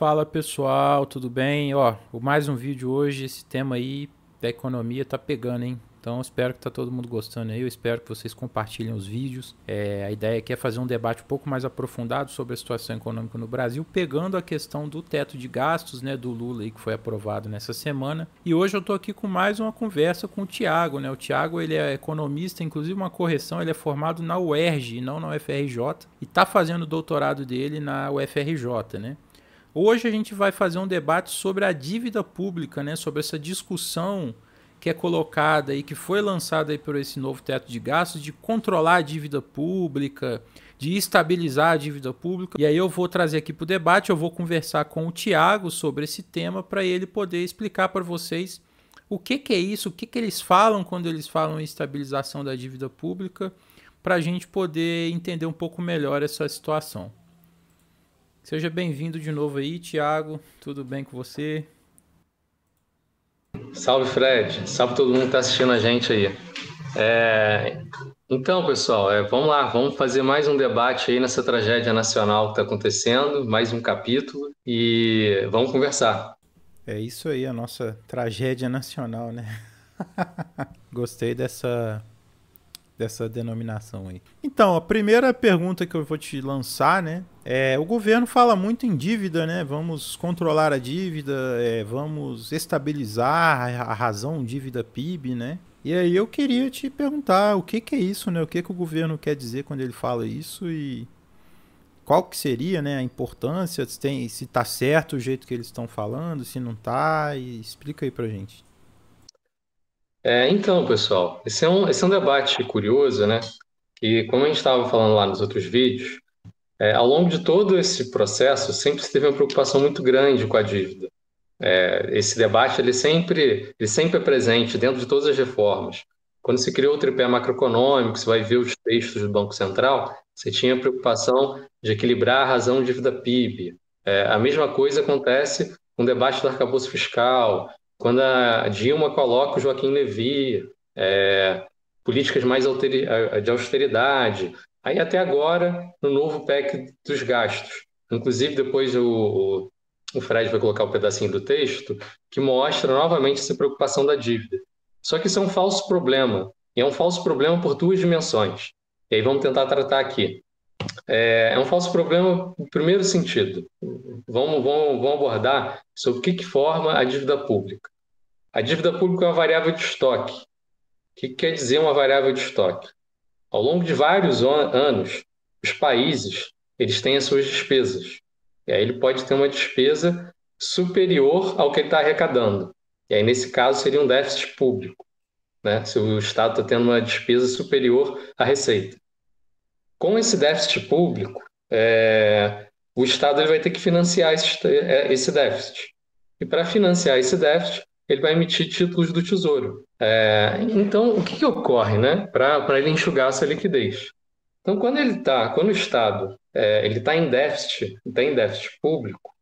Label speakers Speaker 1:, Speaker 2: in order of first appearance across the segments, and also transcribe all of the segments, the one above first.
Speaker 1: Fala pessoal, tudo bem? Ó, mais um vídeo hoje, esse tema aí da economia tá pegando, hein? Então espero que tá todo mundo gostando aí, eu espero que vocês compartilhem os vídeos. A ideia aqui é fazer um debate um pouco mais aprofundado sobre a situação econômica no Brasil, pegando a questão do teto de gastos, né, do Lula aí que foi aprovado nessa semana. E hoje eu tô aqui com mais uma conversa com o Thiago, né? O Thiago, ele é economista, inclusive uma correção, ele é formado na UERJ e não na UFRJ e tá fazendo o doutorado dele na UFRJ, né? Hoje a gente vai fazer um debate sobre a dívida pública, né? Sobre essa discussão que é colocada e que foi lançada aí por esse novo teto de gastos de controlar a dívida pública, de estabilizar a dívida pública. E aí eu vou trazer aqui para o debate, eu vou conversar com o Thiago sobre esse tema para ele poder explicar para vocês o que é isso, o que eles falam quando eles falam em estabilização da dívida pública, para a gente poder entender um pouco melhor essa situação. Seja bem-vindo de novo aí, Thiago. Tudo bem com você?
Speaker 2: Salve, Fred. Salve todo mundo que está assistindo a gente aí. Então, pessoal, vamos lá, vamos fazer mais um debate aí nessa tragédia nacional que está acontecendo, mais um capítulo, e vamos conversar.
Speaker 1: É isso aí, a nossa tragédia nacional, né? Gostei dessa denominação aí. Então, a primeira pergunta que eu vou te lançar, né? O governo fala muito em dívida, né? Vamos controlar a dívida, vamos estabilizar a razão dívida PIB, né? E aí eu queria te perguntar o que é isso, né? O que o governo quer dizer quando ele fala isso e qual que seria, né, a importância, se tá certo o jeito que eles estão falando, se não tá, e explica aí pra gente.
Speaker 2: Então, pessoal, esse é um debate curioso, né? E como a gente estava falando lá nos outros vídeos, ao longo de todo esse processo, sempre se teve uma preocupação muito grande com a dívida. Esse debate ele sempre é presente dentro de todas as reformas. Quando se criou o tripé macroeconômico, você vai ver os textos do Banco Central, você tinha a preocupação de equilibrar a razão dívida PIB. A mesma coisa acontece com o debate do arcabouço fiscal, quando a Dilma coloca o Joaquim Levy, políticas mais de austeridade, aí até agora no novo PEC dos gastos. Inclusive, depois o Fred vai colocar um pedacinho do texto que mostra novamente essa preocupação da dívida. Só que isso é um falso problema, e é um falso problema por duas dimensões. E aí vamos tentar tratar aqui. É um falso problema no primeiro sentido. Vamos abordar sobre o que forma a dívida pública. A dívida pública é uma variável de estoque. O que quer dizer uma variável de estoque? Ao longo de vários anos, os países eles têm as suas despesas. E aí ele pode ter uma despesa superior ao que ele está arrecadando. E aí, nesse caso, seria um déficit público, né? Se o Estado está tendo uma despesa superior à receita. Com esse déficit público, o Estado ele vai ter que financiar esse déficit. E para financiar esse déficit, ele vai emitir títulos do Tesouro. Então, o que ocorre, né? Para ele enxugar essa liquidez? Então, quando o Estado ele está em déficit público,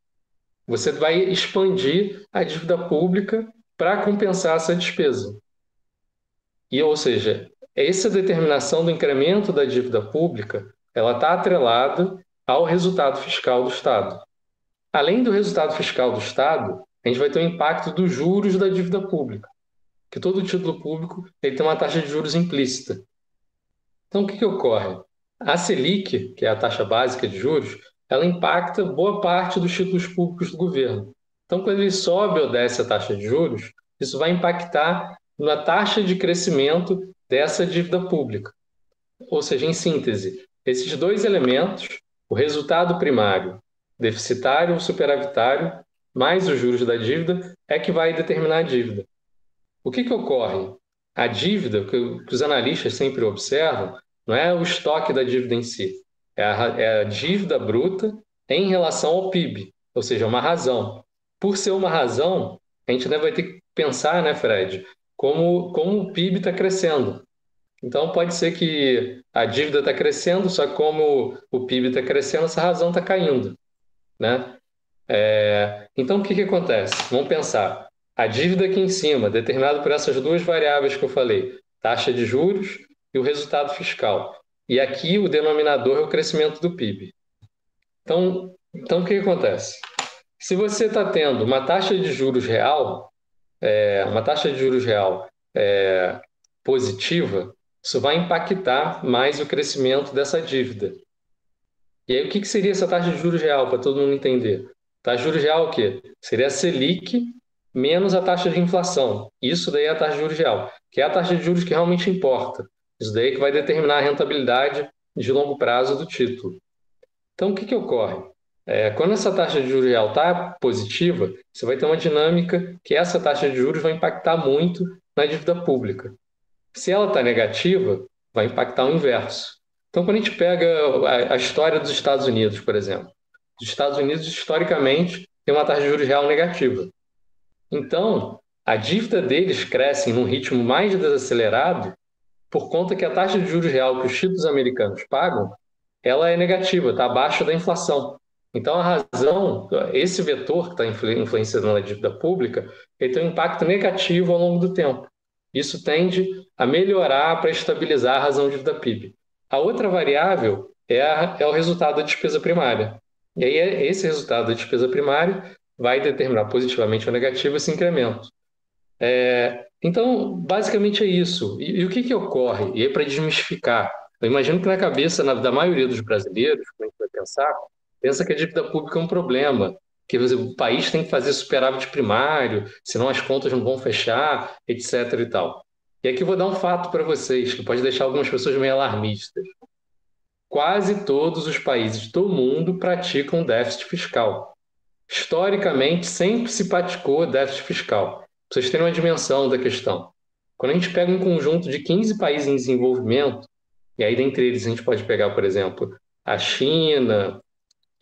Speaker 2: você vai expandir a dívida pública para compensar essa despesa. Ou seja, essa determinação do incremento da dívida pública, ela está atrelada ao resultado fiscal do Estado. Além do resultado fiscal do Estado, a gente vai ter o impacto dos juros da dívida pública, que todo título público ele tem uma taxa de juros implícita. Então, o que ocorre? A Selic, que é a taxa básica de juros, ela impacta boa parte dos títulos públicos do governo. Então, quando ele sobe ou desce a taxa de juros, isso vai impactar na taxa de crescimento dessa dívida pública. Ou seja, em síntese, esses dois elementos, o resultado primário, deficitário ou superavitário, mais os juros da dívida, é que vai determinar a dívida. O que ocorre? A dívida, que os analistas sempre observam, não é o estoque da dívida em si, é a dívida bruta em relação ao PIB, ou seja, uma razão. Por ser uma razão, a gente ainda vai ter que pensar, né, Fred, como o PIB está crescendo. Então, pode ser que a dívida está crescendo, só que como o PIB está crescendo, essa razão está caindo, né? Então, o que acontece? Vamos pensar. A dívida aqui em cima, determinada por essas duas variáveis que eu falei, taxa de juros e o resultado fiscal. E aqui o denominador é o crescimento do PIB. Então o que acontece? Se você está tendo uma taxa de juros real, uma taxa de juros real positiva, isso vai impactar mais o crescimento dessa dívida. E aí, o que seria essa taxa de juros real, para todo mundo entender? Taxa de juros real é o quê? Seria a Selic menos a taxa de inflação. Isso daí é a taxa de juros real, que é a taxa de juros que realmente importa. Isso daí que vai determinar a rentabilidade de longo prazo do título. Então, o que ocorre? Quando essa taxa de juros real está positiva, você vai ter uma dinâmica que essa taxa de juros vai impactar muito na dívida pública. Se ela está negativa, vai impactar o inverso. Então, quando a gente pega a história dos Estados Unidos, por exemplo, os Estados Unidos, historicamente, têm uma taxa de juros real negativa. Então, a dívida deles cresce num ritmo mais desacelerado por conta que a taxa de juros real que os títulos americanos pagam, ela é negativa, está abaixo da inflação. Então, a razão, esse vetor que está influenciando na dívida pública, ele tem um impacto negativo ao longo do tempo. Isso tende a melhorar para estabilizar a razão de dívida PIB. A outra variável é o resultado da despesa primária. E aí, esse resultado da despesa primária vai determinar positivamente ou negativo esse incremento. Então, basicamente é isso. E o que ocorre? E aí, para desmistificar, eu imagino que na cabeça da maioria dos brasileiros, como a gente vai pensar, pensa que a dívida pública é um problema, que o país tem que fazer superávit primário, senão as contas não vão fechar, etc. e tal. E aqui eu vou dar um fato para vocês, que pode deixar algumas pessoas meio alarmistas. Quase todos os países do mundo praticam déficit fiscal. Historicamente, sempre se praticou déficit fiscal. Para vocês terem uma dimensão da questão. Quando a gente pega um conjunto de 15 países em desenvolvimento, e aí dentre eles a gente pode pegar, por exemplo, a China,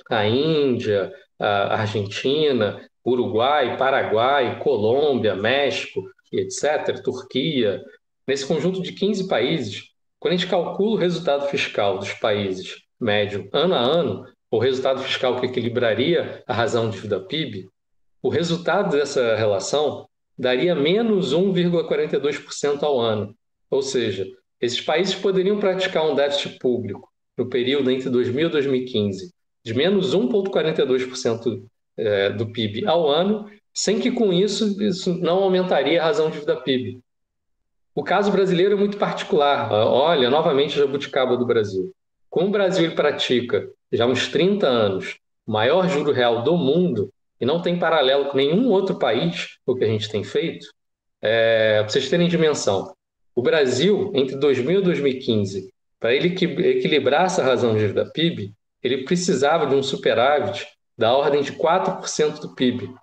Speaker 2: a Índia, a Argentina, Uruguai, Paraguai, Colômbia, México, etc., Turquia. Nesse conjunto de 15 países, quando a gente calcula o resultado fiscal dos países médio ano a ano, o resultado fiscal que equilibraria a razão de dívida PIB, o resultado dessa relação daria menos 1,42% ao ano. Ou seja, esses países poderiam praticar um déficit público no período entre 2000 e 2015 de menos 1,42% do PIB ao ano, sem que com isso não aumentaria a razão de dívida PIB. O caso brasileiro é muito particular. Olha, novamente a jabuticaba do Brasil. Como o Brasil pratica já há uns 30 anos o maior juro real do mundo e não tem paralelo com nenhum outro país o que a gente tem feito, para vocês terem dimensão, o Brasil, entre 2000 e 2015, para ele equilibrar essa razão de dívida PIB, ele precisava de um superávit da ordem de 4% do PIB.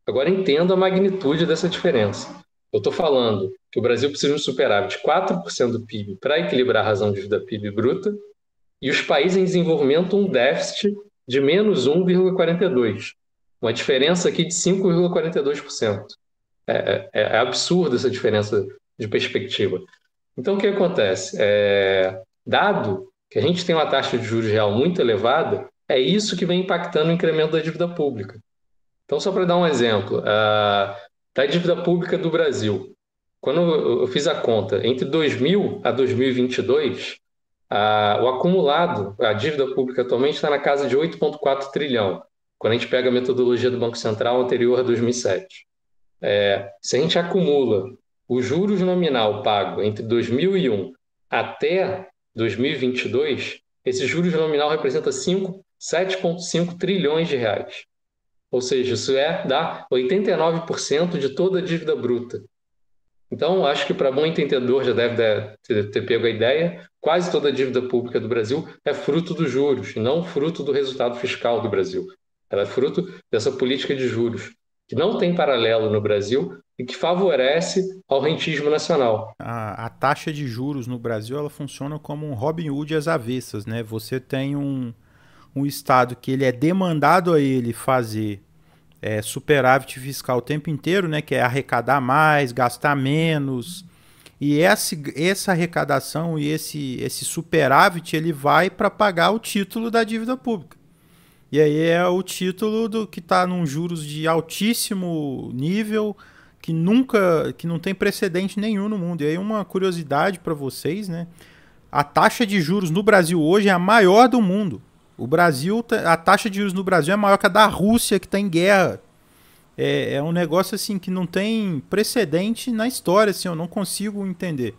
Speaker 2: Agora entenda a magnitude dessa diferença. Eu estou falando que o Brasil precisa de um superávit de 4% do PIB para equilibrar a razão de dívida PIB bruta e os países em desenvolvimento um déficit de menos 1,42%. Uma diferença aqui de 5,42%. É absurda essa diferença de perspectiva. Então, o que acontece? Dado que a gente tem uma taxa de juros real muito elevada, é isso que vem impactando o incremento da dívida pública. Então, só para dar um exemplo, da dívida pública do Brasil. Quando eu fiz a conta, entre 2000 a 2022, o acumulado, a dívida pública atualmente está na casa de 8,4 trilhão, quando a gente pega a metodologia do Banco Central anterior a 2007. Se a gente acumula os juros nominal pago entre 2001 até 2022, esse juros nominal representa 7,5 trilhões de reais. Ou seja, isso dá 89% de toda a dívida bruta. Então, acho que para bom entendedor já deve ter pego a ideia, quase toda a dívida pública do Brasil é fruto dos juros, e não fruto do resultado fiscal do Brasil. Ela é fruto dessa política de juros, que não tem paralelo no Brasil e que favorece ao rentismo nacional.
Speaker 1: A taxa de juros no Brasil ela funciona como um Robin Hood às avessas, né? Você tem um Estado que ele é demandado a ele fazer superávit fiscal o tempo inteiro, né? Que é arrecadar mais, gastar menos. E essa arrecadação e esse superávit ele vai para pagar o título da dívida pública. E aí é o título que está num juros de altíssimo nível, que não tem precedente nenhum no mundo. E aí uma curiosidade para vocês, né? A taxa de juros no Brasil hoje é a maior do mundo. O Brasil, a taxa de juros no Brasil é maior que a da Rússia, que está em guerra. É um negócio assim que não tem precedente na história, assim, eu não consigo entender.